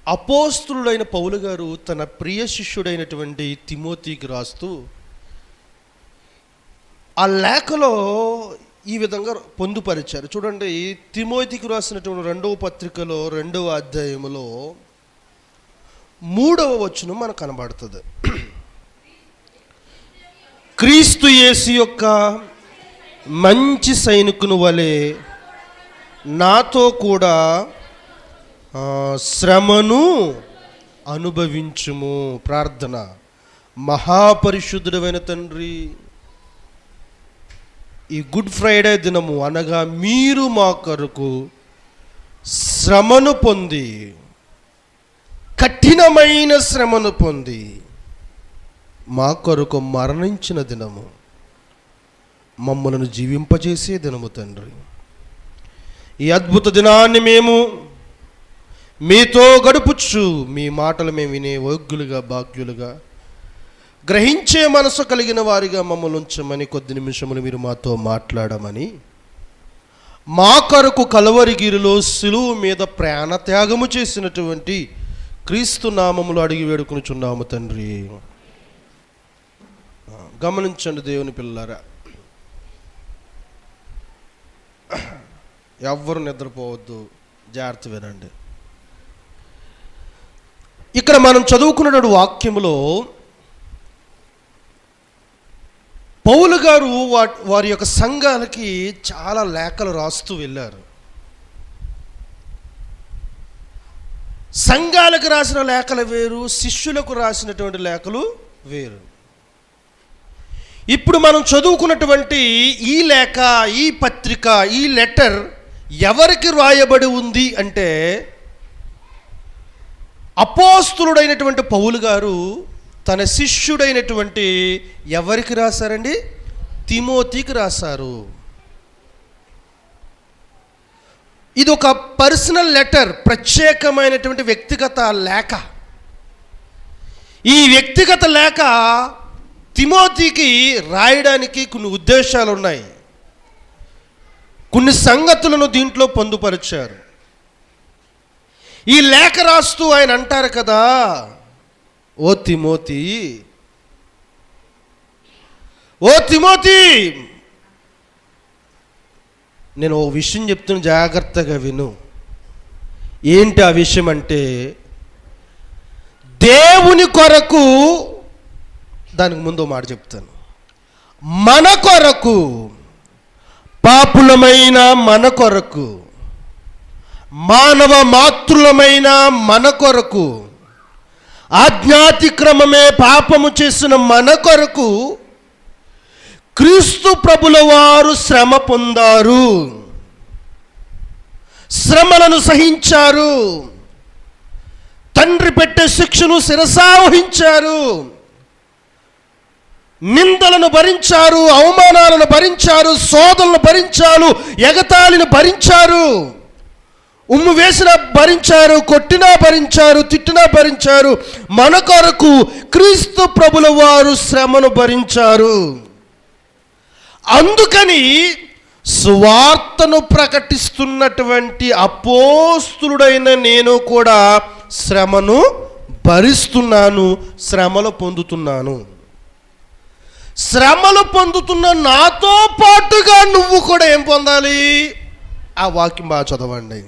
అపోస్తలుడైన పౌలు గారు తన ప్రియ శిష్యుడైనటువంటి తిమోతికి రాస్తూ ఆ లేఖలో ఈ విధంగా పొందుపరిచారు. చూడండి, తిమోతికి రాసినటువంటి 2వ పత్రికలో 2వ అధ్యాయములో 3వ వచనం మనకు కనబడుతుంది. క్రీస్తు యేసు యొక్క మంచి సైనికుని వలె నాతో కూడా శ్రమను అనుభవించుము. ప్రార్థన. మహాపరిశుద్ధుడైన తండ్రి, ఈ గుడ్ ఫ్రైడే దినము అనగా మీరు మా కొరకు శ్రమను పొంది, కఠినమైన శ్రమను పొంది మా కొరకు మరణించిన దినము, మమ్మలను జీవింపజేసే దినము తండ్రి. ఈ అద్భుత దినాన్ని మేము మీతో గడుపుచ్చు, మీ మాటలు మేము వినే యోగ్యులుగా భాగ్యులుగా గ్రహించే మనసు కలిగిన వారిగా మమ్మల్ని ఉంచమని, కొద్ది నిమిషములు మీరు మాతో మాట్లాడమని, మా కొరకు కలవరిగిరిలో సిలువ మీద ప్రాణత్యాగము చేసినటువంటి క్రీస్తు నామములో అడిగి వేడుకొనుచున్నాము తండ్రి. గమనించండి దేవుని పిల్లలారా, ఎవ్వరు నిద్రపోవద్దు, జాగ్రత్త వినండి. ఇక్కడ మనం చదువుకున్న వాక్యములో పౌలు గారు వారి యొక్క సంఘాలకి చాలా లేఖలు రాస్తూ వెళ్ళారు. సంఘాలకు రాసిన లేఖలు వేరు, శిష్యులకు రాసినటువంటి లేఖలు వేరు. ఇప్పుడు మనం చదువుకున్నటువంటి ఈ లేఖ, ఈ పత్రిక, ఈ లెటర్ ఎవరికి రాయబడి ఉంది అంటే, అపోస్తలుడైనటువంటి పౌలు గారు తన శిష్యుడైనటువంటి ఎవరికి రాశారండి? తిమోతికి రాశారు. ఇది ఒక పర్సనల్ లెటర్, ప్రత్యేకమైనటువంటి వ్యక్తిగత లేఖ. ఈ వ్యక్తిగత లేఖ తిమోతికి రాయడానికి కొన్ని ఉద్దేశాలు ఉన్నాయి. కొన్ని సంగతులను దీంట్లో పొందుపరిచారు. ఈ లేఖ రాస్తూ ఆయన అంటారు కదా, ఓ తిమోతి, ఓ తిమోతి, నేను ఓ విషయం చెప్తున్నా, జాగ్రత్తగా విను. ఏంటి ఆ విషయం అంటే, దేవుని కొరకు, దానికి ముందు మాట చెప్తాను, మన కొరకు, పాపులమైన మన కొరకు, మానవ మాతృలమైన మన కొరకు, ఆజ్ఞాతిక్రమమే పాపము చేసిన మన కొరకు క్రీస్తు ప్రభుల వారు శ్రమ పొందారు, శ్రమలను సహించారు, తండ్రి పెట్టే శిక్షను శిరసావహించారు, నిందలను భరించారు, అవమానాలను భరించారు, శోధనలను భరించారు, ఎగతాళిని భరించారు, ఉమ్ము వేసినా భరించారు, కొట్టినా భరించారు, తిట్టినా భరించారు. మన కొరకు క్రీస్తు ప్రభుల వారు శ్రమను భరించారు. అందుకని సువార్తను ప్రకటిస్తున్నటువంటి అపోస్తలుడైన నేను కూడా శ్రమను భరిస్తున్నాను, శ్రమలు పొందుతున్నాను. శ్రమలు పొందుతున్న నాతో పాటుగా నువ్వు కూడా ఏం పొందాలి? ఆ వాక్యం బాగా చదవండి,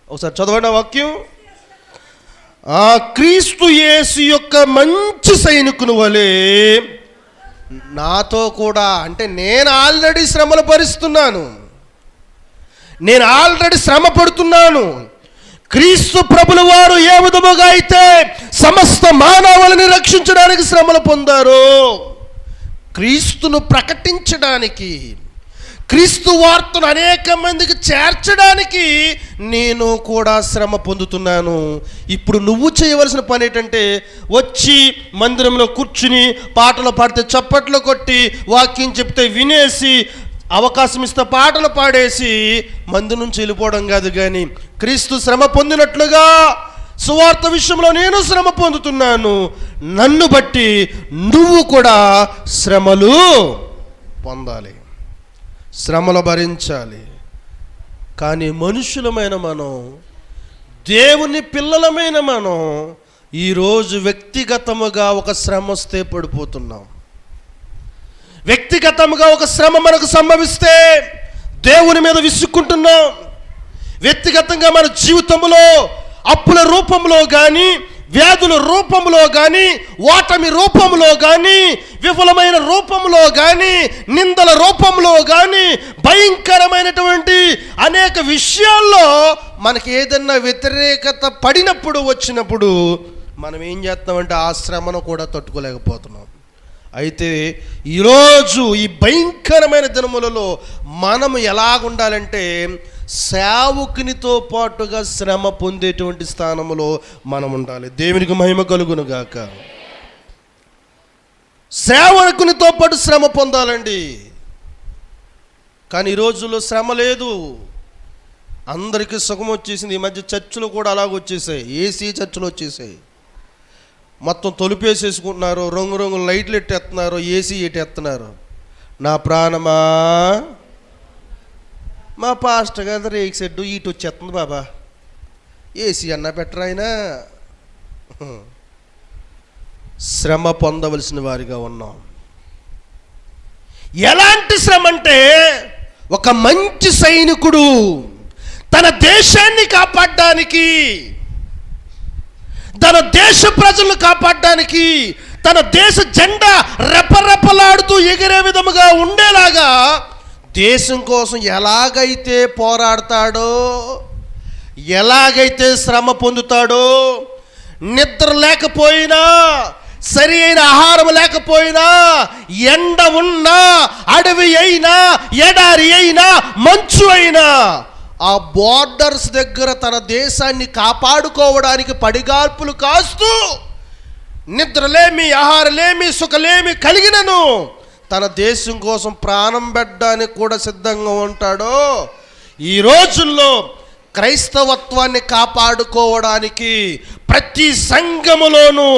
ఒకసారి చదవండి ఆ వాక్యం. ఆ క్రీస్తు యేసు యొక్క మంచి సైనికుని వలె నాతో కూడా, అంటే నేను ఆల్రెడీ శ్రమలు భరిస్తున్నాను, నేను ఆల్రెడీ శ్రమ పడుతున్నాను. క్రీస్తు ప్రభుల వారు ఏ విధముగా అయితే సమస్త మానవులని రక్షించడానికి శ్రమలు పొందారో, క్రీస్తును ప్రకటించడానికి, క్రీస్తు వార్తను అనేక మందికి చేర్చడానికి నేను కూడా శ్రమ పొందుతున్నాను. ఇప్పుడు నువ్వు చేయవలసిన పని ఏంటంటే, వచ్చి మందిరంలో కూర్చుని పాటలు పాడితే చప్పట్లు కొట్టి, వాక్యం చెప్తే వినేసి, అవకాశం ఇస్తే పాటలు పాడేసి మంది నుంచి వెళ్ళిపోవడం కాదు. కానీ క్రీస్తు శ్రమ పొందినట్లుగా సువార్త విషయంలో నేను శ్రమ పొందుతున్నాను, నన్ను బట్టి నువ్వు కూడా శ్రమలు పొందాలి, శ్రమలు భరించాలి. కానీ మనుషులమైన మనం దేవుని పిల్లలమైన మనం ఈరోజు వ్యక్తిగతముగా ఒక శ్రమ వస్తే పడిపోతున్నాం. వ్యక్తిగతముగా ఒక శ్రమ మనకు సంభవిస్తే దేవుని మీద విసుక్కుంటున్నాం. వ్యక్తిగతంగా మన జీవితంలో అప్పుల రూపంలో కానీ, వ్యాధుల రూపంలో కానీ, ఓటమి రూపంలో కానీ, విఫలమైన రూపంలో కానీ, నిందల రూపంలో కానీ, భయంకరమైనటువంటి అనేక విషయాల్లో మనకి ఏదన్నా వ్యతిరేకత పడినప్పుడు వచ్చినప్పుడు మనం ఏం చేస్తామంటే ఆ శ్రమను కూడా తట్టుకోలేకపోతున్నాం. అయితే ఈరోజు ఈ భయంకరమైన దినములలో మనం ఎలాగుండాలంటే సేవకునితో పాటుగా శ్రమ పొందేటువంటి స్థానంలో మనం ఉండాలి. దేవునికి మహిమ కలుగును గాక. సేవకునితో పాటు శ్రమ పొందాలండి. కానీ ఈ రోజుల్లో శ్రమ లేదు, అందరికీ సుఖం వచ్చేసింది. ఈ మధ్య చర్చిలు కూడా అలాగొచ్చేసాయి, ఏసీ చర్చిలు వచ్చేసాయి. మొత్తం తొలిపేసేసుకుంటున్నారు, రంగు రంగుల లైట్లు ఎట్టేస్తున్నారు, ఏసీ ఎట్టేస్తున్నారు. నా ప్రాణమా, మా పాస్టర్ గారు రేక్ సెడ్ ఇటు వచ్చేస్తుంది బాబా, ఏసీ అన్నా బెటర్ అయినా. శ్రమ పొందవలసిన వారిగా ఉన్నాం. ఎలాంటి శ్రమ అంటే, ఒక మంచి సైనికుడు తన దేశాన్ని కాపాడడానికి, తన దేశ ప్రజలను కాపాడడానికి, తన దేశ జెండా రెపరెపలాడుతూ ఎగిరే విధముగా ఉండేలాగా దేశం కోసం ఎలాగైతే పోరాడతాడో, ఎలాగైతే శ్రమ పొందుతాడో, నిద్ర లేకపోయినా, సరి అయిన ఆహారం లేకపోయినా, ఎండ ఉన్నా, అడవి అయినా, ఎడారి అయినా, మంచు అయినా, ఆ బోర్డర్స్ దగ్గర తన దేశాన్ని కాపాడుకోవడానికి పడిగాల్పులు కాస్తూ నిద్రలేమి, ఆహారలేమి, సుఖలేమి కలిగినను తన దేశం కోసం ప్రాణం పెట్టడానికి కూడా సిద్ధంగా ఉంటాడో, ఈ రోజుల్లో క్రైస్తవత్వాన్ని కాపాడుకోవడానికి ప్రతి సంఘములోనూ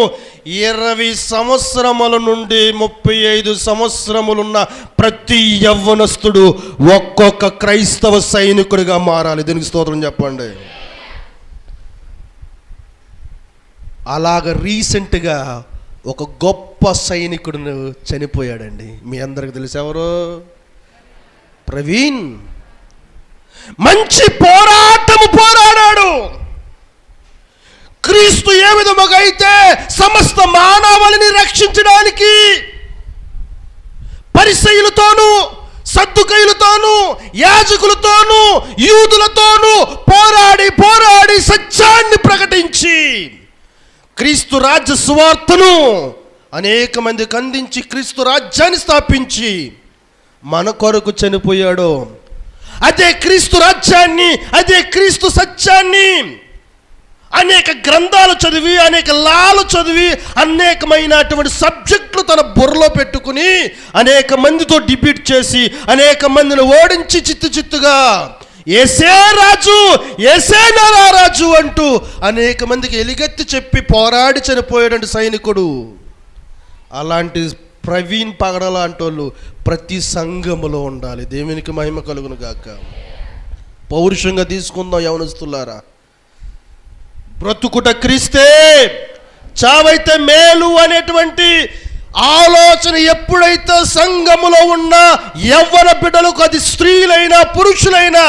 20 సంవత్సరముల నుండి 35 సంవత్సరములున్న ప్రతి యవ్వనస్తుడు ఒక్కొక్క క్రైస్తవ సైనికుడిగా మారాలి. దీనికి స్తోత్రం చెప్పండి. అలాగ రీసెంట్గా ఒక గొప్ప సైనికుడు చనిపోయాడండి. మీ అందరికి తెలుసు ఎవరు? ప్రవీణ్. మంచి పోరాటము పోరాడాడు. క్రీస్తు ఏ విధముగా అయితే సమస్త మానవాళిని రక్షించడానికి పరిసయ్యులతోనూ, సద్దుకయ్యులతోనూ, యాజకులతోనూ, యూదులతోనూ పోరాడి పోరాడి సత్యాన్ని ప్రకటించి క్రీస్తు రాజ్య సువార్తను అనేక మందికి అందించి క్రీస్తు రాజ్యాన్ని స్థాపించి మన కొరకు చనిపోయాడు. అదే క్రీస్తు రాజ్యాన్ని, అదే క్రీస్తు సత్యాన్ని అనేక గ్రంథాలు చదివి, అనేక లాలు చదివి, అనేకమైనటువంటి సబ్జెక్టులు తన బుర్రలో పెట్టుకుని అనేక మందితో డిబేట్ చేసి అనేక మందిని ఓడించి చిత్తుగా ఏసే రాజు, ఏసే రాజు అంటూ అనేక మందికి ఎలుగెత్తి చెప్పి పోరాడి చనిపోయాడు సైనికుడు. అలాంటి ప్రవీణ్ పగడలాంటి వాళ్ళు ప్రతి సంఘములో ఉండాలి. దేవునికి మహిమ కలుగును గాక. పౌరుషంగా తీసుకుందాం యవనస్తులారా. బ్రతుకుట క్రీస్తే, చావైతే మేలు అనేటువంటి ఆలోచన ఎప్పుడైతే సంఘములో ఉన్న యవ్వన బిడ్డలకు, అది స్త్రీలైనా పురుషులైనా,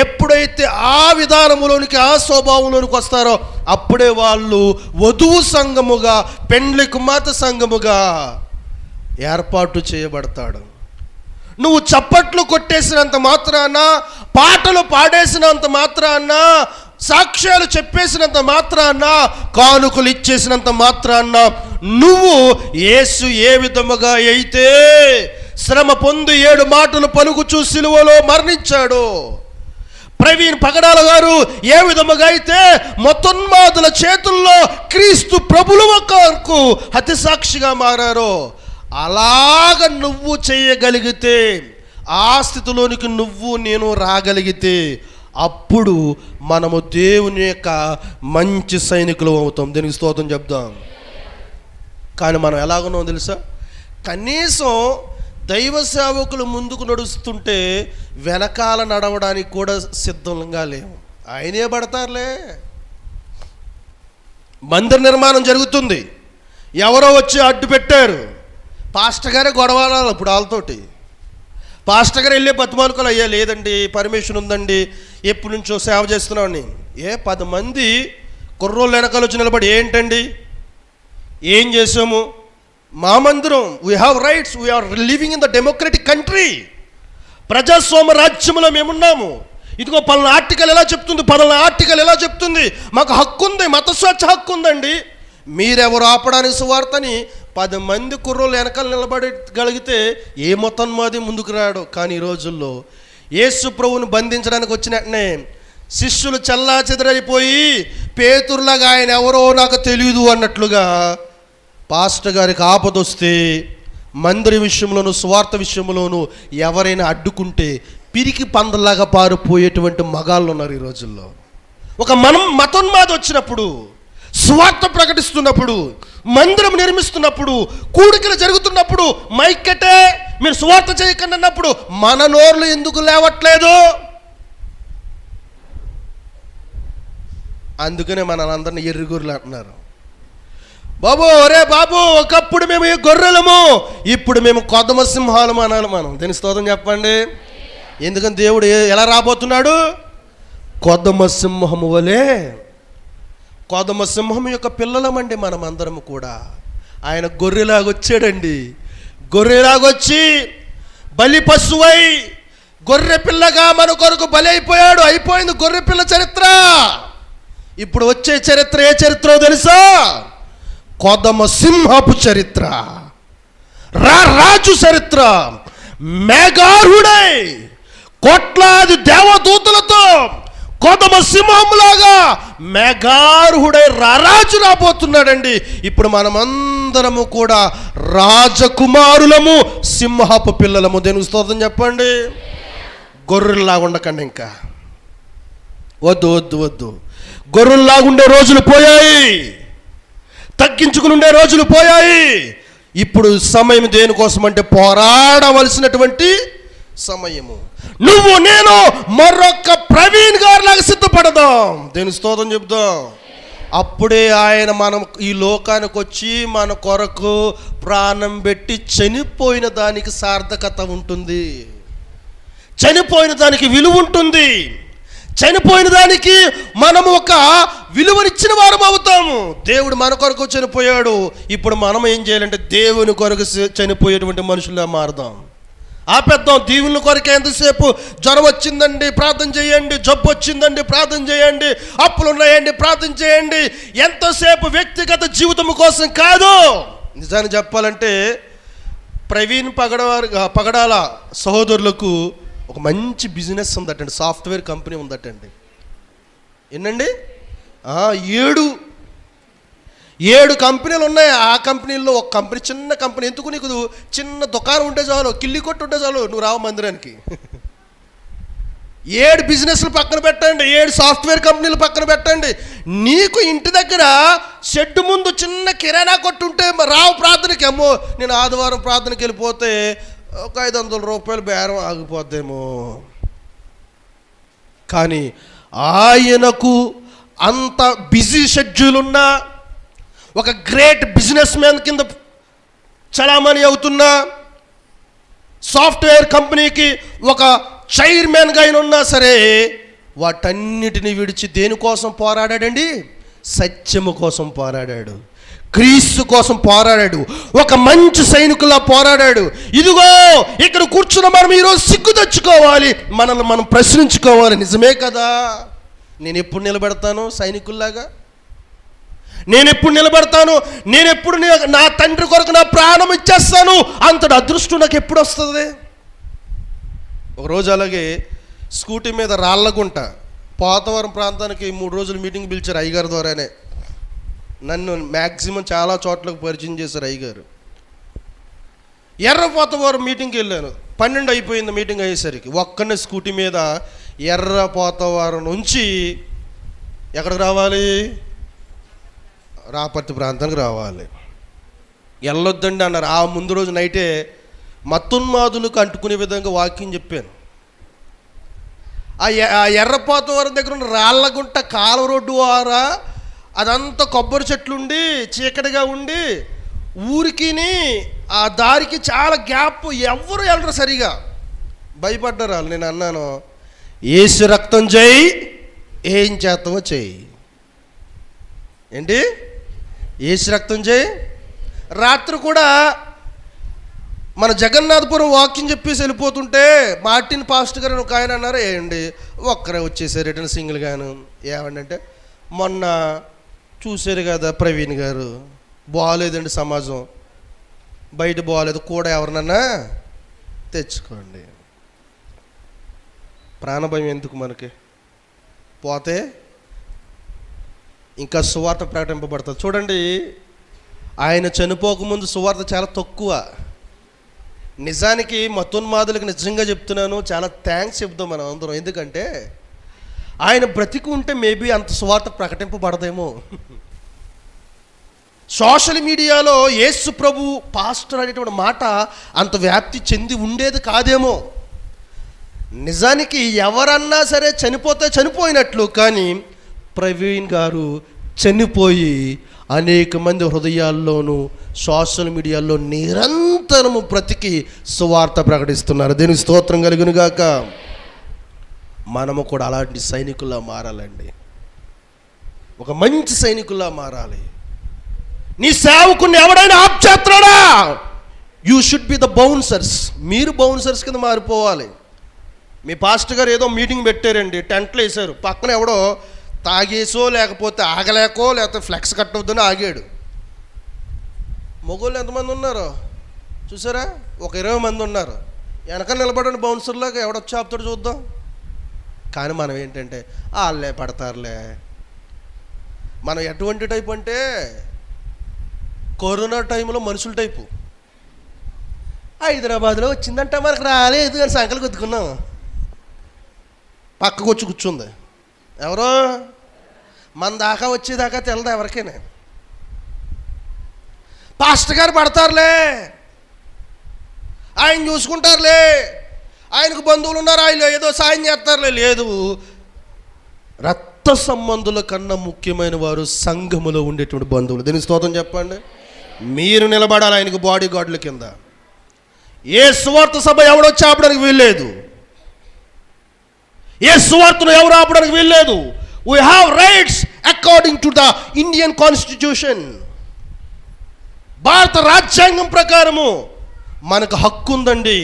ఎప్పుడైతే ఆ విధానములోనికి, ఆ స్వభావంలోనికి వస్తారో అప్పుడే వాళ్ళు వధువు సంఘముగా, పెండ్లి కుమార్తె సంఘముగా ఏర్పాటు చేయబడతాడు. నువ్వు చప్పట్లు కొట్టేసినంత మాత్రాన, పాటలు పాడేసినంత మాత్రాన, సాక్ష్యాలు చెప్పేసినంత మాత్రాన, కానుకలు ఇచ్చేసినంత మాత్రాన నువ్వు యేసు ఏ విధముగా అయితే శ్రమ పొంది 7 మాటలు పలుకుచూ సిలువలో మరణించాడు, ప్రవీణ్ పగడాల గారు ఏ విధముగా అయితే మతోన్మాదుల చేతుల్లో క్రీస్తు ప్రభుల కొరకు హత్య సాక్షిగా మారారో, అలాగ నువ్వు చేయగలిగితే, ఆ స్థితిలోనికి నువ్వు నేను రాగలిగితే అప్పుడు మనము దేవుని యొక్క మంచి సైనికులు అవుతాం. దీనికి స్తోత్రం చెప్దాం. కానీ మనం ఎలాగున్నాం తెలుసా? కనీసం దైవ సేవకులు ముందుకు నడుస్తుంటే వెనకాల నడవడానికి కూడా సిద్ధంగా లేవు. ఆయనే పడతారులే, మందిర నిర్మాణం జరుగుతుంది. ఎవరో వచ్చి అడ్డు పెట్టారు. పాస్టర్ గారే గొడవలాలి ఇప్పుడు వాళ్ళతోటి. పాస్టర్ గారు వెళ్ళే బతిమాలుకోలు, అయ్యా లేదండి పర్మిషన్ ఉందండి, ఎప్పటి నుంచో సేవ చేస్తున్నామని. 10 మంది కుర్రోళ్ళు వెనకాల వచ్చి నిలబడి ఏంటండి ఏం చేసాము, మా మందిరం, we have rights, we are living in the democratic country, ప్రజాస్వామ్య రాజ్యంలో మేమున్నాము, ఇదిగో పలానా ఆర్టికల్ ఎలా చెప్తుంది, పలానా ఆర్టికల్ ఎలా చెప్తుంది, మాకు హక్కు ఉంది, మత స్వేచ్ఛ హక్కు ఉందండి, మీరెవరు ఆపడానికి సువార్తని 10 మంది కుర్రోళ్ళు వెనకాల నిలబడగలిగితే ఏ మొత్తన్మాది ముందుకు రాడు. కానీ ఈ రోజుల్లో యేసు ప్రభువుని బంధించడానికి వచ్చిన వెంటనే శిష్యులు చల్లా చెదరైపోయి పేతురులాగా ఆయన ఎవరో నాకు తెలియదు అన్నట్లుగా పాస్టర్ గారికి ఆపదొస్తే మందిర విషయంలోనూ సువార్త విషయంలోనూ ఎవరైనా అడ్డుకుంటే పిరికి పందలాగా పారిపోయేటువంటి మగాళ్ళు ఉన్నారు ఈ రోజుల్లో. ఒక మతోన్మాది వచ్చినప్పుడు, సువార్త ప్రకటిస్తున్నప్పుడు, మందిరం నిర్మిస్తున్నప్పుడు, కూడికలు జరుగుతున్నప్పుడు మైకెట్టే మీరు సువార్త చేయకండి అన్నప్పుడు మన నోర్లు ఎందుకు లేవట్లేదు? అందుకనే మనల్ని ఎర్రిగొర్రెలు అంటున్నారు. బాబు ఒరే బాబు, ఒకప్పుడు మేము ఈ గొర్రెలము, ఇప్పుడు మేము కొదమ సింహాలము అనాలి మనం. దీని స్తోత్రం చెప్పండి. ఎందుకని దేవుడు ఎలా రాబోతున్నాడు? కొదమ సింహము వలె. కొదమ సింహం యొక్క పిల్లలమండి మనం అందరము కూడా. ఆయన గొర్రెలాగొచ్చాడండి. గొర్రెలాగొచ్చి బలి పశువై గొర్రె పిల్లగా మన కొరకు బలి అయిపోయాడు. అయిపోయింది గొర్రె పిల్ల చరిత్ర. ఇప్పుడు వచ్చే చరిత్ర ఏ చరిత్రో తెలుసా? కొదమ సింహపు చరిత్ర, రాజు చరిత్ర. మేఘారుడై కోట్లాది దేవదూతలతో కొదమ సింహంలాగా మేఘారుడై రారాజు రాబోతున్నాడండి. ఇప్పుడు మనమందరము కూడా రాజకుమారులము, సింహపు పిల్లలము. దేనికి స్తోత్రం చెప్పండి. గొర్రెల్లాగా ఉండకండి. ఇంకా వద్దు వద్దు వద్దు. గొర్రెల్లాగుండే రోజులు పోయాయి, తగ్గించుకుని ఉండే రోజులు పోయాయి. ఇప్పుడు సమయం దేనికోసం అంటే పోరాడవలసినటువంటి సమయము. నువ్వు నేను మరొక ప్రవీణ్ గారిలాగా సిద్ధపడదాం. దేని స్తోత్రం చెప్దాం. అప్పుడే ఆయన మనం ఈ లోకానికి వచ్చి మన కొరకు ప్రాణం పెట్టి చనిపోయిన దానికి సార్థకత ఉంటుంది, చనిపోయిన దానికి విలువ ఉంటుంది, చనిపోయిన దానికి మనం ఒక విలువనిచ్చిన వారం అవుతాము. దేవుడు మన కొరకు చనిపోయాడు. ఇప్పుడు మనం ఏం చేయాలంటే దేవుని కొరకు చనిపోయేటువంటి మనుషుల్లా మారుదాం. ఆపేద్దాం. దేవుని కొరకే ఎంతసేపు జ్వరం వచ్చిందండి ప్రార్థన చేయండి, జబ్బు వచ్చిందండి ప్రార్థన చేయండి, అప్పులు ఉన్నాయండి ప్రార్థన చేయండి. ఎంతసేపు వ్యక్తిగత జీవితం కోసం కాదు. నిజాన్ని చెప్పాలంటే ప్రవీణ్ పగడాల సహోదరులకు ఒక మంచి బిజినెస్ ఉందటండి, సాఫ్ట్వేర్ కంపెనీ ఉందటండి. ఏంటండి 7 కంపెనీలు ఉన్నాయి. ఆ కంపెనీల్లో ఒక కంపెనీ, చిన్న కంపెనీ. ఎందుకు నీకు చిన్న దుకాణం ఉంటే చాలు, కిల్లి కొట్టు ఉంటే చాలు, నువ్వు రావు మందిరానికి. 7 బిజినెస్లు పక్కన పెట్టండి, 7 సాఫ్ట్వేర్ కంపెనీలు పక్కన పెట్టండి. నీకు ఇంటి దగ్గర షెడ్ ముందు చిన్న కిరాణా కొట్టు ఉంటే రావు ప్రార్థనకి. అమ్మో నేను ఆదివారం ప్రార్థనకి వెళ్ళిపోతే ఒక 500 రూపాయలు బేరం ఆగిపోద్దేమో. కానీ ఆయనకు అంత బిజీ షెడ్యూల్ ఉన్నా, ఒక గ్రేట్ బిజినెస్ మ్యాన్ కింద చలామణి అవుతున్నా, సాఫ్ట్వేర్ కంపెనీకి ఒక చైర్మన్గా ఆయన ఉన్నా సరే, వాటన్నిటిని విడిచి దేనికోసం పోరాడాడండి? సత్యము కోసం పోరాడాడు, క్రీస్తు కోసం పోరాడాడు, ఒక మంచి సైనికులా పోరాడాడు. ఇదిగో ఇక్కడ కూర్చున్న మనం ఈరోజు సిగ్గు తెచ్చుకోవాలి, మనల్ని మనం ప్రశ్నించుకోవాలి. నిజమే కదా? నేను ఎప్పుడు నిలబెడతాను సైనికుల్లాగా? నేను ఎప్పుడు నిలబడతాను? నేను ఎప్పుడు నా తండ్రి కొరకు నా ప్రాణం ఇచ్చేస్తాను? అంతటి అదృష్టం నాకు ఎప్పుడు వస్తుంది? ఒకరోజు అలాగే స్కూటీ మీద రాళ్ళగుంట పోతవరం ప్రాంతానికి 3 రోజులు మీటింగ్ పిలిచారు అయ్యగారి ద్వారానే. నన్ను మ్యాక్సిమం చాలా చోట్లకు పరిచయం చేశారు అయ్యగారు. ఎర్రపోతవరం మీటింగ్కి వెళ్ళాను. 12 అయిపోయింది మీటింగ్ అయ్యేసరికి. ఒక్కనే స్కూటీ మీద ఎర్రపోతవరం నుంచి ఎక్కడికి రావాలి? రాపర్తి ప్రాంతానికి రావాలి. వెళ్ళొద్దండి అన్నారు. ఆ ముందు రోజు నైటే మత్తోన్మాదులకు అంటుకునే విధంగా వాక్యం చెప్పాను. ఆ ఎర్రపోతవరం దగ్గర ఉన్న రాళ్ళగుంట కాలువ రోడ్డు ద్వారా అదంతా కొబ్బరి చెట్లు ఉండి చీకటిగా ఉండి ఊరికిని ఆ దారికి చాలా గ్యాప్, ఎవరు వెళ్ళరు సరిగా. భయపడ్డారు వాళ్ళు. నేను అన్నాను, యేసు రక్తం చేయి, ఏం చేస్తావో చేయి. ఏంటి? యేసు రక్తం చేయి. రాత్రి కూడా మన జగన్నాథపురం వాక్యం చెప్పేసి వెళ్ళిపోతుంటే మార్టిన్ పాస్టర్ గారు ఒక ఆయన అన్నారు, ఏంటి ఒక్కరే వచ్చేసారు రిటర్న్ సింగిల్ గాను. ఏమంటే మొన్న చూశారు కదా ప్రవీణ్ గారు, బాగోలేదండి సమాజం, బయట బాగోలేదు, కూడా ఎవరినన్నా తెచ్చుకోండి. ప్రాణభయం ఎందుకు మనకి? పోతే ఇంకా సువార్త ప్రకటింపబడుతుంది. చూడండి, ఆయన చనిపోకముందు సువార్త చాలా తక్కువ. నిజానికి మతోన్మాదులకు నిజంగా చెప్తున్నాను, చాలా థ్యాంక్స్ చెప్తాం మనం అందరం. ఎందుకంటే ఆయన బ్రతికి ఉంటే మేబీ అంత సువార్త ప్రకటింపబడదేమో. సోషల్ మీడియాలో యేసు ప్రభు పాస్టర్ అనేటువంటి మాట అంత వ్యాప్తి చెంది ఉండేది కాదేమో. నిజానికి ఎవరన్నా సరే చనిపోతే చనిపోయినట్లు, కానీ ప్రవీణ్ గారు చనిపోయి అనేక మంది హృదయాల్లోనూ సోషల్ మీడియాలో నిరంతరము బ్రతికి సువార్త ప్రకటిస్తున్నారు. దీనికి స్తోత్రం కలుగును గాక. మనము కూడా అలాంటి సైనికుల్లా మారాలండి, ఒక మంచి సైనికుల్లా మారాలి. నీ సేవకుని ఎవడైనా ఆప్ చేస్తున్నాడా, you should be the bouncers. మీరు బౌన్సర్స్ కింద మారిపోవాలి. మీ పాస్టర్ గారు ఏదో మీటింగ్ పెట్టారండి, టెంట్లు వేశారు, పక్కన ఎవడో తాగేసో లేకపోతే ఆగలేకో లేకపోతే ఫ్లెక్స్ కట్టవద్దని ఆగాడు. మొగోళ్ళు ఎంతమంది ఉన్నారో చూసారా? ఒక 20 మంది ఉన్నారు. వెనక నిలబడండి బౌన్సర్లాగా, ఎవడొచ్చి ఆపుతాడు చూద్దాం. కానీ మనం ఏంటంటే వాళ్ళే పడతారులే. మనం ఎటువంటి టైపు అంటే కరోనా టైంలో మనుషుల టైపు. హైదరాబాద్లో వచ్చిందంటే మనకు రాలేదు అని సంకలు కొద్దుకున్నాం. పక్కకు వచ్చి కూర్చుంది ఎవరో, మన దాకా వచ్చేదాకా తెలదు ఎవరికైనా. పాస్టర్ గారు పడతారులే, ఆయన చూసుకుంటారులే, ఆయనకు బంధువులు ఉన్నారు, ఆయన ఏదో సాయం చేస్తారులే. లేదు, రక్త సంబంధుల కన్నా ముఖ్యమైన వారు సంఘములో ఉండేటువంటి బంధువులు. దీనికి స్తోత్రం చెప్పండి. మీరు నిలబడాలి ఆయనకు బాడీ గార్డుల కింద. ఏ సువార్త సభ ఎవడొచ్చి ఆపడానికి వీల్లేదు, ఏ సువార్తను ఎవరు ఆపడానికి వీల్లేదు. We have rights according to the Indian constitution. భారత రాజ్యాంగం ప్రకారము మనకు హక్కు ఉందండి.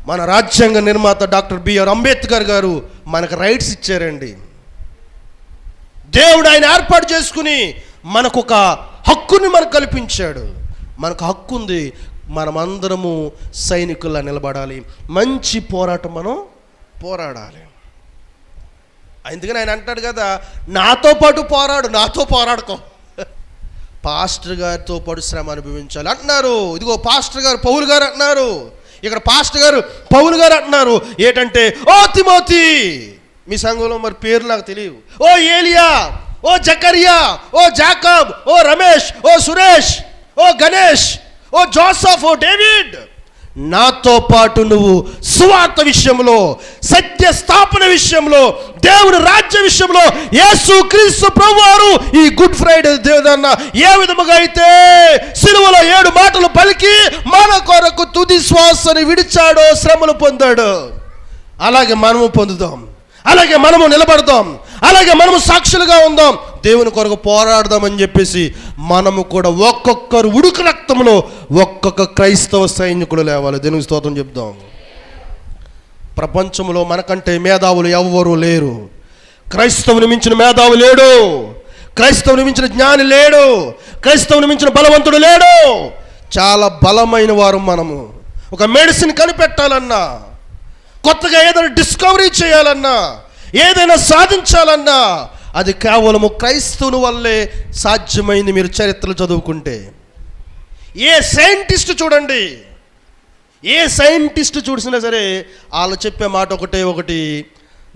మన రాజ్యాంగ నిర్మాత డాక్టర్ బిఆర్ అంబేద్కర్ గారు మనకు రైట్స్ ఇచ్చారండి. దేవుడు ఆయన ఏర్పాటు చేసుకుని మనకు ఒక హక్కుని మనకు కల్పించాడు. మనకు హక్కు ఉంది. మనమందరము సైనికుల్లా నిలబడాలి, మంచి పోరాటం మనం పోరాడాలి. అందుకని ఆయన అంటాడు కదా, నాతో పాటు పోరాడు, నాతో పోరాడుకో. పాస్టర్ గారితో పాటు శ్రమ అనుభవించాలి అంటున్నారు. ఇదిగో పాస్టర్ గారు పౌలు గారు అంటున్నారు, ఇక్కడ పాస్టర్ గారు పౌలు గారు అంటున్నారు ఏంటంటే, ఓ తిమోతి, మీ సంఘంలో మరి పేరు నాకు తెలియదు, ఓ ఏలియా, ఓ జకరియా, ఓ జాకబ్, ఓ రమేష్, ఓ సురేష్, ఓ గణేష్, ఓ జోసఫ్, ఓ డేవిడ్, నాతో పాటు నువ్వు సువార్త విషయంలో, సత్య స్థాపన విషయంలో, దేవుని రాజ్య విషయంలో, యేసు క్రీస్తు ప్రభువారు ఈ గుడ్ ఫ్రైడే దేవుదన్న ఏ విధముగా అయితే సిలువలో 7 మాటలు పలికి మన కొరకు తుది శ్వాసని విడిచాడో, శ్రమలు పొందాడు, అలాగే మనము పొందుదాం, అలాగే మనము నిలబడదాం, అలాగే మనము సాక్షులుగా ఉందాం, దేవుని కొరకు పోరాడదామని చెప్పేసి మనము కూడా ఒక్కొక్కరు ఉడుకు రక్తంలో ఒక్కొక్క క్రైస్తవ సైనికుడు లేవాలి. దేవునికి స్తోత్రం చెప్దాం. ప్రపంచంలో మనకంటే మేధావులు ఎవ్వరూ లేరు. క్రైస్తవుని మించిన మేధావు లేడు, క్రైస్తవుని మించిన జ్ఞాని లేడు, క్రైస్తవుని మించిన బలవంతుడు లేడు. చాలా బలమైన వారు మనము. ఒక మెడిసిన్ కనిపెట్టాలన్నా, కొత్తగా ఏదైనా డిస్కవరీ చేయాలన్నా, ఏదైనా సాధించాలన్నా అది కేవలము క్రైస్తవుని వల్లే సాధ్యమైంది. మీరు చరిత్రలు చదువుకుంటే ఏ సైంటిస్ట్ చూడండి, ఏ సైంటిస్ట్ చూసినా సరే వాళ్ళు చెప్పే మాట ఒకటి,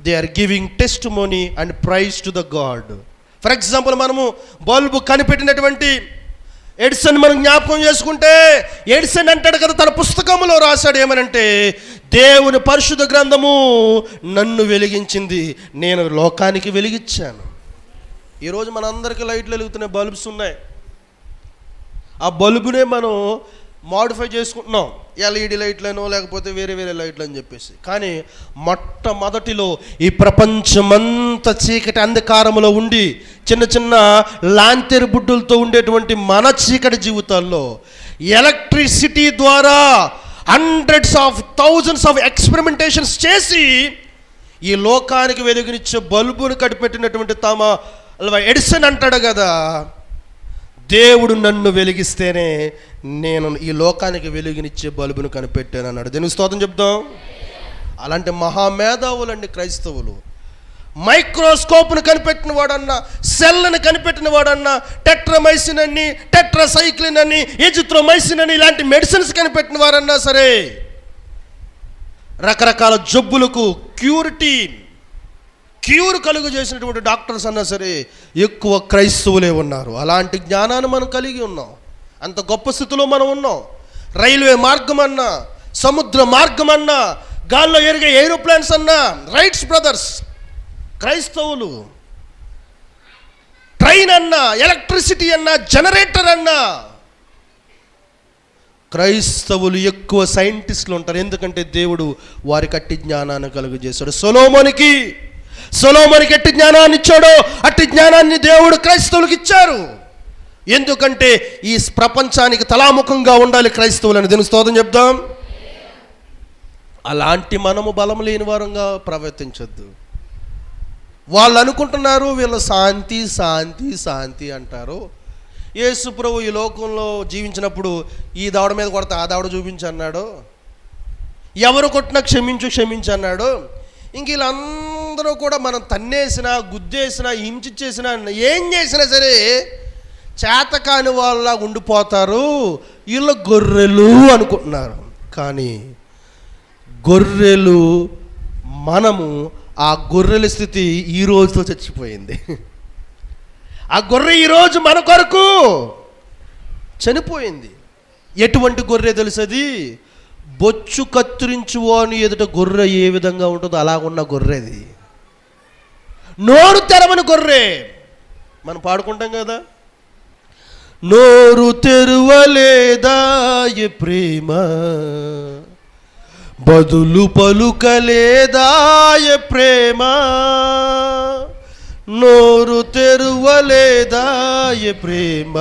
they are giving test money and prize to the god. For example, మనము బల్బు కనిపెట్టినటువంటి ఎడిసన్ మనం జ్ఞాపకం చేసుకుంటే, ఎడిసన్ అంటాడు కదా తన పుస్తకంలో రాశాడు ఏమనంటే, దేవుని పరిశుద్ధ గ్రంథము నన్ను వెలిగించింది, నేను లోకానికి వెలిగించాను. ఈరోజు మనందరికీ లైట్లు వెలుగుతున్నాయి, బల్బ్స్ ఉన్నాయి. ఆ బల్బునే మనం మాడిఫై చేసుకుంటున్నాం, ఎల్ఈడి లైట్లను లేకపోతే వేరే వేరే లైట్లు అని చెప్పేసి. కానీ మొట్టమొదటిలో ఈ ప్రపంచమంతా చీకటి అంధకారంలో ఉండి చిన్న చిన్న లాంతెరు బుడ్డులతో ఉండేటువంటి మన చీకటి జీవితాల్లో ఎలక్ట్రిసిటీ ద్వారా hundreds of thousands of experimentations చేసి ఈ లోకానికి వెలుగునిచ్చే బల్బును కనిపెట్టినటువంటి ఎడిసన్ అంటాడు కదా, దేవుడు నన్ను వెలిగిస్తేనే నేను ఈ లోకానికి వెలుగునిచ్చే బల్బును కనిపెట్టాను అన్నాడు. దీనికి స్తోత్రం చెప్దాం. అలాంటి మహామేధావులండి క్రైస్తవులు. మైక్రోస్కోప్ను కనిపెట్టిన వాడన్నా, సెల్ని కనిపెట్టిన వాడన్నా, టెట్రమైసిన్ అని, టెట్రాసైక్లిన్ అని, ఎజిత్రోమైసిన్ అని ఇలాంటి మెడిసిన్స్ కనిపెట్టిన వారన్నా సరే, రకరకాల జబ్బులకు క్యూర్ కలుగు చేసినటువంటి డాక్టర్స్ అన్నా సరే ఎక్కువ క్రైస్తవులే ఉన్నారు. అలాంటి జ్ఞానాన్ని మనం కలిగి ఉన్నాం, అంత గొప్ప స్థితిలో మనం ఉన్నాం. రైల్వే మార్గం అన్నా, సముద్ర మార్గం అన్నా, గాల్లో ఎరిగే ఏరోప్లేన్స్ అన్నా, రైట్స్ బ్రదర్స్ క్రైస్తవులు. ట్రైన్ అన్నా, ఎలక్ట్రిసిటీ అన్నా, జనరేటర్ అన్నా క్రైస్తవులు ఎక్కువ సైంటిస్టులు ఉంటారు. ఎందుకంటే దేవుడు వారికి అట్టి జ్ఞానాన్ని కలుగు చేశాడు. సొలొమోనుకి ఎట్టి జ్ఞానాన్ని ఇచ్చాడో అట్టి జ్ఞానాన్ని దేవుడు క్రైస్తవులకు ఇచ్చారు. ఎందుకంటే ఈ ప్రపంచానికి తలాముఖంగా ఉండాలి క్రైస్తవులని. దీనికి స్తోత్రం చెప్దాం. అలాంటి మనము బలం లేని వారంగా ప్రవర్తించొద్దు. వాళ్ళు అనుకుంటున్నారు వీళ్ళు శాంతి శాంతి శాంతి అంటారు. యేసు ప్రభు ఈ లోకంలో జీవించినప్పుడు ఈ దావడ మీద కొడితే ఆ దావడ చూపించి అన్నాడు, ఎవరు కొట్టినా క్షమించు అన్నాడు. ఇంక వీళ్ళందరూ కూడా మనం తన్నేసినా, గుద్దేసినా, హింసించేసినా, ఏం చేసినా సరే చేతకాని వాళ్ళ ఉండిపోతారు. వీళ్ళు గొర్రెలు అనుకుంటున్నారు. కానీ గొర్రెలు మనము, ఆ గొర్రెల స్థితి ఈ రోజుతో చచ్చిపోయింది. ఆ గొర్రె ఈరోజు మన కొరకు చనిపోయింది. ఎటువంటి గొర్రె తెలుసది? బొచ్చు కత్తిరించువాని ఎదుట గొర్రె ఏ విధంగా ఉంటుందో అలాగున్న గొర్రెది. నోరు తెరవని గొర్రె. మనం పాడుకుంటాం కదా, నోరు తెరువలేదా ఏ ప్రేమ, బదులు పలుకలేదా ఏ ప్రేమ, నోరు తెరువలేదా ఏ ప్రేమ.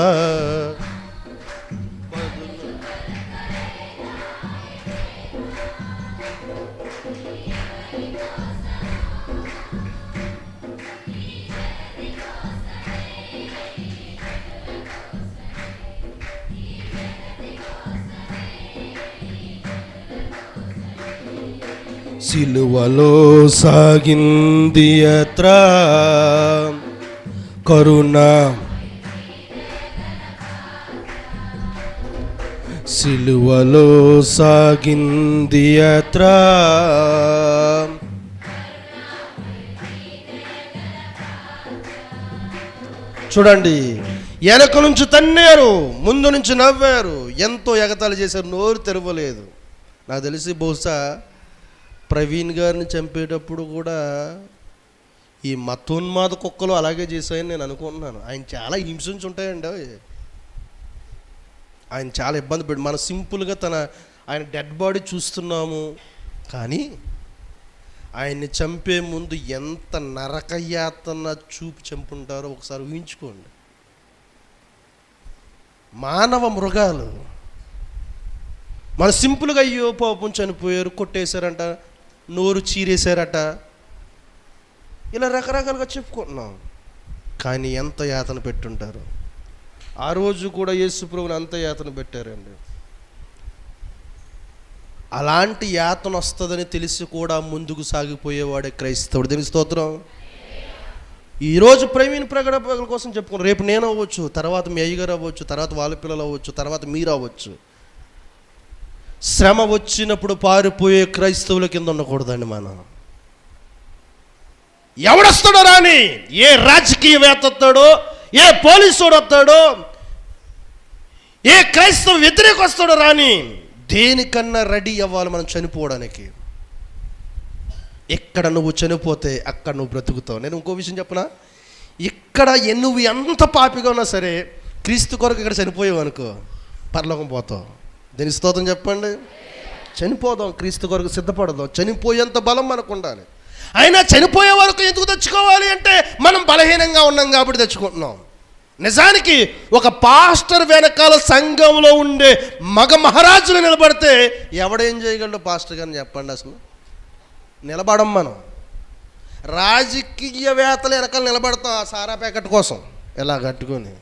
సిలువలో సాగింది యాత్ర కరుణ, సిలువలో సాగింది యాత్ర చూడండి. వెనక నుంచి తన్నారు, ముందు నుంచి నవ్వారు, ఎంతో ఎగతాళి చేశారు, నోరు తెరవలేదు. నాకు తెలిసి బహుశా ప్రవీణ్ గారిని చంపేటప్పుడు కూడా ఈ మతోన్మాద కుక్కలు అలాగే చేశాయని నేను అనుకుంటున్నాను. ఆయన చాలా హింసించి ఉంటాయండి, ఆయన చాలా ఇబ్బంది పెట్టి. మనం సింపుల్గా ఆయన డెడ్ బాడీ చూస్తున్నాము, కానీ ఆయన్ని చంపే ముందు ఎంత నరకయాతన చూపి చంపుంటారో ఒకసారి ఊహించుకోండి. మానవ మృగాలు. మన సింపుల్గా అయ్యో పాపం చనిపోయారు, కొట్టేశారంట, నోరు చీరేశారట, ఇలా రకరకాలుగా చెప్పుకుంటున్నాం. కానీ ఎంత యాతన పెట్టుంటారు. ఆ రోజు కూడా యేసు ప్రభువుని అంత యాతన పెట్టారండి. అలాంటి యాతన వస్తుందని తెలిసి కూడా ముందుకు సాగిపోయేవాడే క్రైస్తవుడు. దీనికి స్తోత్రం. ఈరోజు ప్రవీణ్ ప్రగడ కోసం చెప్పుకున్నాం, రేపు నేను అవ్వచ్చు, తర్వాత మీ అయ్యగారు అవ్వచ్చు, తర్వాత వాళ్ళ పిల్లలు అవ్వచ్చు, తర్వాత మీరు అవ్వచ్చు. శ్రమ వచ్చినప్పుడు పారిపోయే క్రైస్తవుల కింద ఉండకూడదండి. మనం ఎవడొస్తాడో రాని, ఏ రాజకీయవేత్త వస్తాడో, ఏ పోలీసుడు వస్తాడో, ఏ క్రైస్తవ వ్యతిరేక వస్తాడో రాని, దేనికన్నా రెడీ అవ్వాలి మనం చనిపోవడానికి. ఎక్కడ నువ్వు చనిపోతే అక్కడ నువ్వు బ్రతుకుతావు. నేను ఇంకో విషయం చెప్పనా, ఇక్కడ నువ్వు ఎంత పాపిగా ఉన్నా సరే క్రీస్తు కొరకు ఇక్కడ చనిపోయావు అనుకో, పరలోకం పోతావు. దీని స్తోత్రం చెప్పండి. చనిపోదాం, క్రీస్తు కొరకు సిద్ధపడదాం. చనిపోయేంత బలం మనకు ఉండాలి. అయినా చనిపోయే వరకు ఎందుకు తెచ్చుకోవాలి అంటే మనం బలహీనంగా ఉన్నాం కాబట్టి తెచ్చుకుంటున్నాం. నిజానికి ఒక పాస్టర్ వెనకాల సంఘంలో ఉండే మగ మహారాజులు నిలబడితే ఎవడేం చేయగలడు పాస్టర్ గారిని చెప్పండి. అసలు నిలబడం మనం రాజకీయవేత్తల వెనకాల నిలబడతాం ఆ సారా ప్యాకెట్ కోసం ఎలా కట్టుకొని,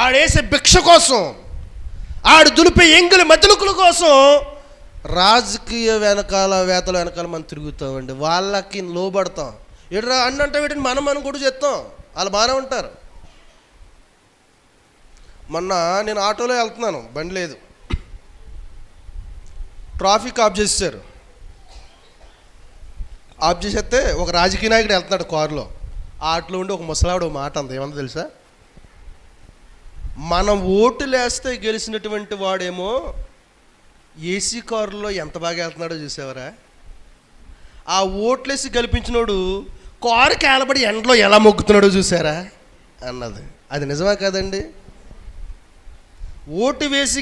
ఆడేసే భిక్ష కోసం, ఆడు దులిపే ఎంగిలి మధ్యలుకుల కోసం రాజకీయ వేత్తల వెనకాల మనం తిరుగుతామండి. వాళ్ళకి లోబడతాం. ఎడరా అంటే వీటిని మనం కూడా చేస్తాం. వాళ్ళు బాగానే ఉంటారు. మొన్న నేను ఆటోలో వెళ్తున్నాను, బండి లేదు, ట్రాఫిక్ ఆఫ్ చేశారు. ఆఫ్ చేసేస్తే ఒక రాజకీయ నాయకుడు వెళ్తున్నాడు కారులో. ఆటలో ఉండి ఒక ముసలావిడ ఒక మాట అంది. ఏమన్నా తెలుసా? మనం ఓట్లు వేస్తే గెలిచినటువంటి వాడేమో ఏసీ కారులో ఎంత బాగా వెళ్తున్నాడో చూసావరా, ఆ ఓట్లేసి గెలిపించినోడు కారు కేలబడి ఎండలో ఎలా మొక్కుతున్నాడో చూసారా అన్నది. అది నిజమా కాదండి? ఓటు వేసి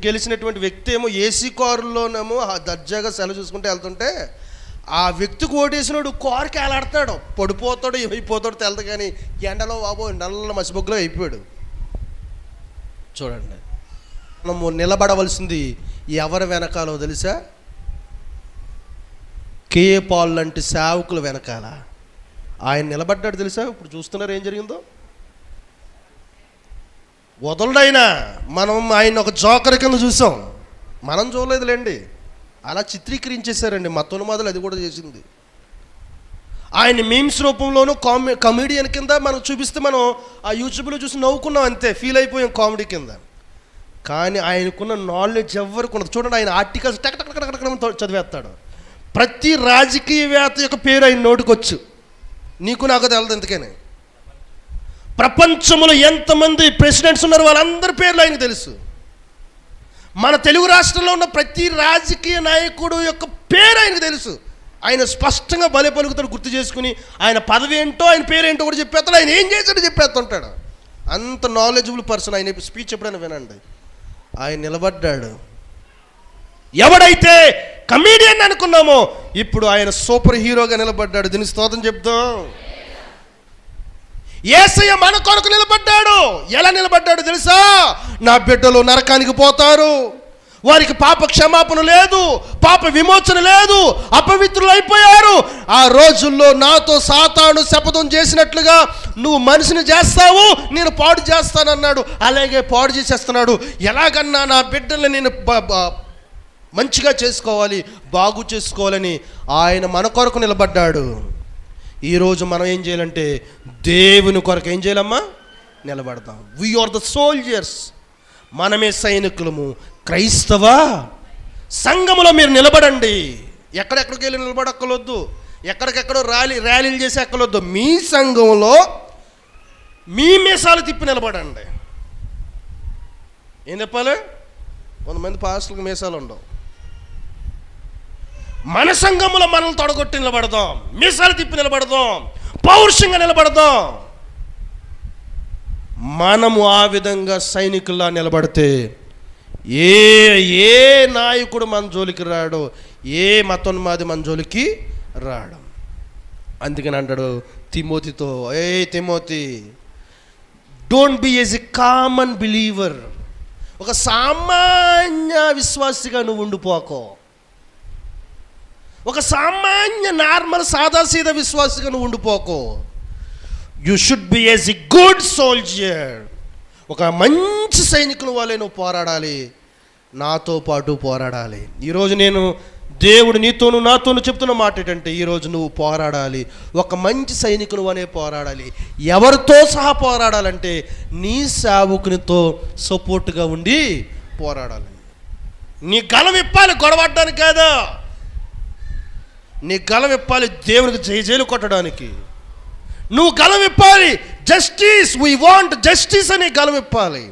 గెలిచినటువంటి వ్యక్తి ఏమో ఏసీ కారులోనేమో దర్జాగా సెలవు చూసుకుంటూ వెళ్తుంటే ఆ వ్యక్తికి ఓటేసినోడు కారు కేలాడుతాడు, పడిపోతాడు, ఏమైపోతాడు తెలదు, కానీ ఎండలో బాబో నల్ల మసిబొగ్గులో అయిపోయాడు. చూడండి, మనము నిలబడవలసింది ఎవరి వెనకాలో తెలుసా? కేఏ పాల్ లాంటి సేవకుల వెనకాల ఆయన నిలబడ్డాడు తెలుసా? ఇప్పుడు చూస్తున్నారు ఏం జరిగిందో. వదలడైనా మనం ఆయన ఒక జోకర్ కింద చూసాం, మనం చూడలేదులేండి, అలా చిత్రీకరించేశారండి. మతోన్మాదులు అది కూడా చేసింది. ఆయన మీమ్స్ రూపంలోనూ కమెడియన్ కింద మనం చూపిస్తే మనం ఆ యూట్యూబ్లో చూసి నవ్వుకున్నాం, అంతే, ఫీల్ అయిపోయాం కామెడీ కింద. కానీ ఆయనకున్న నాలెడ్జ్ ఎవరికి ఉన్నది చూడండి. ఆయన ఆర్టికల్స్ టక్ చదివేస్తాడు. ప్రతి రాజకీయవేత్త యొక్క పేరు ఆయన నోటికొచ్చు. నీకు నాకు తెలదు ఎందుకని. ప్రపంచంలో ఎంతమంది ప్రెసిడెంట్స్ ఉన్నారు వాళ్ళందరి పేర్లు ఆయనకు తెలుసు. మన తెలుగు రాష్ట్రంలో ఉన్న ప్రతి రాజకీయ నాయకుడు యొక్క పేరు ఆయనకు తెలుసు. ఆయన స్పష్టంగా బలే పలుకుతాడు, గుర్తు చేసుకుని ఆయన పదవి ఏంటో ఆయన పేరు ఏంటో కూడా చెప్పేస్తాడు, ఆయన ఏం చేశాడో చెప్పేస్తుంటాడు. అంత నాలెడ్జబుల్ పర్సన్. ఆయన స్పీచ్ ఎప్పుడైనా వినండి. ఆయన నిలబడ్డాడు. ఎవడైతే కమీడియన్ అనుకున్నామో ఇప్పుడు ఆయన సూపర్ హీరోగా నిలబడ్డాడు. దీని స్తోత్రం చెప్తాం. యేసయ్య మన కొరకు నిలబడ్డాడు. ఎలా నిలబడ్డాడు తెలుసా? నా బిడ్డలు నరకానికి పోతారు, వారికి పాప క్షమాపణ లేదు, పాప విమోచన లేదు, అపవిత్రులు అయిపోయారు. ఆ రోజుల్లో నాతో సాతాను శపథం చేసినట్లుగా నువ్వు మనిషిని చేస్తావు, నేను పాడు చేస్తానన్నాడు. అలాగే పాడు చేసేస్తున్నాడు. ఎలాగన్నా నా బిడ్డల్ని నేను మంచిగా చేసుకోవాలి, బాగు చేసుకోవాలని ఆయన మన కొరకు నిలబడ్డాడు. ఈరోజు మనం ఏం చేయాలంటే దేవుని కొరకు ఏం చేయాలమ్మా? నిలబడతాం. We are the soldiers. మనమే సైనికులము. క్రైస్తవ సంఘములో మీరు నిలబడండి. ఎక్కడెక్కడికి వెళ్ళి నిలబడక్కలొద్దు, ఎక్కడికెక్కడో ర్యాలీలు చేసి ఎక్కలొద్దు. మీ సంఘంలో మీ మీసాలు తిప్పి నిలబడండి. ఏం చెప్పాలి? కొంతమంది పాస్టర్లకు మీసాలు ఉండవు. మన సంఘంలో మనల్ని తొడగొట్టి నిలబడదాం, మీసాలు తిప్పి నిలబడదాం, పౌరుషంగా నిలబడదాం. మనము ఆ విధంగా సైనికుల్లా నిలబడితే ఏ నాయకుడు మన జోలికి రాడు, ఏ మతోన్మాది మన జోలికి రాడు. అందుకని అంటాడు తిమోతితో, Timothy, don't be as a common believer. ఒక సామాన్య విశ్వాసిగా నువ్వు ఉండిపోకో. ఒక సామాన్య నార్మల్ సాదాసీదా విశ్వాసిగా నువ్వు ఉండిపోకో. You should be as a good soldier. ఒక మంచి సైనికుల వల్లే నువ్వు పోరాడాలి, నాతో పాటు పోరాడాలి. ఈరోజు నేను దేవుడు నీతోను నాతోను చెప్తున్న మాట ఏంటంటే ఈరోజు నువ్వు పోరాడాలి, ఒక మంచి సైనికులు అనే పోరాడాలి. ఎవరితో సహా పోరాడాలంటే నీ సేవకునితో సపోర్ట్గా ఉండి పోరాడాలి. నీ గలం ఇప్పాలి గొడవడానికి కాదా, నీ గలం ఇప్పాలి దేవునికి జైలు కొట్టడానికి. నువ్వు గలం ఇప్పాలి, జస్టిస్, వీ వాంట్ జస్టిస్ అని గలం ఇప్పాలి.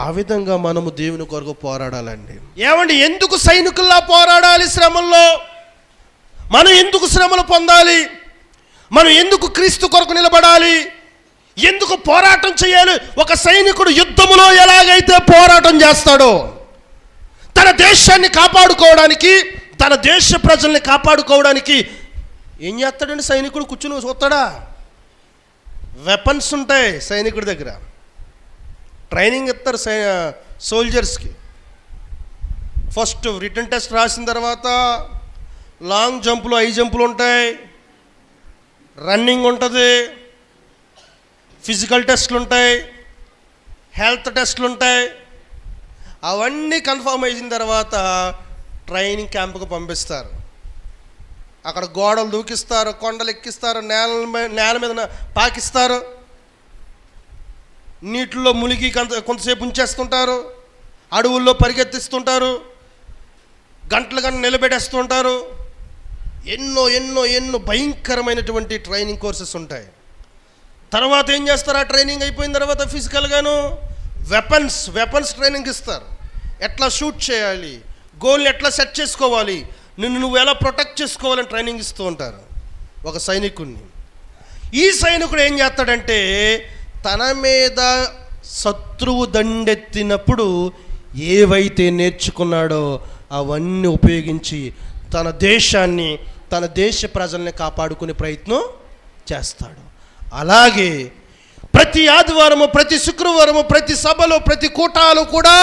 ఆ విధంగా మనము దేవుని కొరకు పోరాడాలండి. ఏమండి, ఎందుకు సైనికుల్లా పోరాడాలి శ్రమల్లో? మనం ఎందుకు శ్రమలు పొందాలి, మనం ఎందుకు క్రీస్తు కొరకు నిలబడాలి, ఎందుకు పోరాటం చేయాలి. ఒక సైనికుడు యుద్ధములో ఎలాగైతే పోరాటం చేస్తాడో, తన దేశాన్ని కాపాడుకోవడానికి, తన దేశ ప్రజల్ని కాపాడుకోవడానికి ఏం చేస్తాడండి సైనికుడు? కూర్చుని చూస్తాడా? వెపన్స్ ఉంటాయి సైనికుడి దగ్గర. ట్రైనింగ్ ఇస్తారు సోల్జర్స్కి. ఫస్ట్ రిటన్ టెస్ట్ రాసిన తర్వాత లాంగ్ జంపులు, హై జంపులు ఉంటాయి, రన్నింగ్ ఉంటుంది, ఫిజికల్ టెస్ట్లు ఉంటాయి, హెల్త్ టెస్ట్లు ఉంటాయి. అవన్నీ కన్ఫర్మ్ అయిన తర్వాత ట్రైనింగ్ క్యాంపుకు పంపిస్తారు. అక్కడ గోడలు దూకిస్తారు, కొండలు ఎక్కిస్తారు, నేల మీద పాకిస్తారు, నీటిలో మునిగి కొంతసేపు ఉంచేస్తుంటారు, అడవుల్లో పరిగెత్తిస్తుంటారు, గంటలు గంటలు నిలబెట్టేస్తుంటారు. ఎన్నో ఎన్నో ఎన్నో భయంకరమైనటువంటి ట్రైనింగ్ కోర్సెస్ ఉంటాయి. తర్వాత ఏం చేస్తారు? ఆ ట్రైనింగ్ అయిపోయిన తర్వాత ఫిజికల్గాను వెపన్స్ ట్రైనింగ్ ఇస్తారు. ఎట్లా షూట్ చేయాలి, గోల్ని ఎట్లా సెట్ చేసుకోవాలి, నువ్వు ఎలా ప్రొటెక్ట్ చేసుకోవాలని ట్రైనింగ్ ఇస్తూ ఉంటారు ఒక సైనికుడిని. ఈ సైనికుడు ఏం చేస్తాడంటే, తన మీద శత్రువు దండెత్తినప్పుడు ఏవైతే నేర్చుకున్నాడో అవన్నీ ఉపయోగించి తన దేశాన్ని, తన దేశ ప్రజల్ని కాపాడుకునే ప్రయత్నం చేస్తాడు. అలాగే ప్రతి ఆదివారము, ప్రతి శుక్రవారము, ప్రతి సభలో, ప్రతి కూటాలు కూడా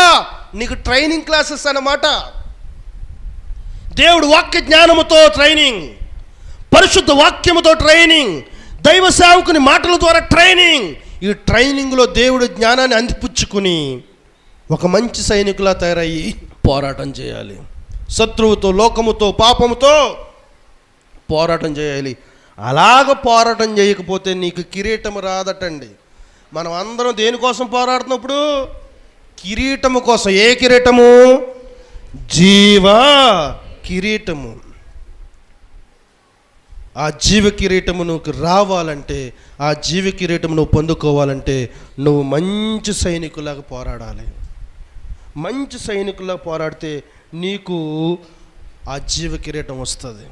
నీకు ట్రైనింగ్ క్లాసెస్ అన్నమాట. దేవుడు వాక్య జ్ఞానముతో ట్రైనింగ్, పరిశుద్ధ వాక్యముతో ట్రైనింగ్, దైవ సేవకుని మాటల ద్వారా ట్రైనింగ్. ఈ ట్రైనింగ్లో దేవుడు జ్ఞానాన్ని అందిపుచ్చుకుని ఒక మంచి సైనికులా తయారయ్యి పోరాటం చేయాలి. శత్రువుతో, లోకముతో, పాపముతో పోరాటం చేయాలి. అలాగ పోరాటం చేయకపోతే నీకు కిరీటము రాదటండి. మనం అందరం దేనికోసం పోరాడుతున్నప్పుడు? కిరీటము కోసం. ఏ కిరీటము? జీవ కిరీటము. ఆ జీవ కిరీటము నువ్వు రావాలంటే, ఆ జీవ కిరీటము నువ్వు పొందుకోవాలంటే నువ్వు మంచి సైనికులాగా పోరాడాలి. మంచి సైనికులాగా పోరాడితే నీకు ఆ జీవ కిరీటం వస్తుంది.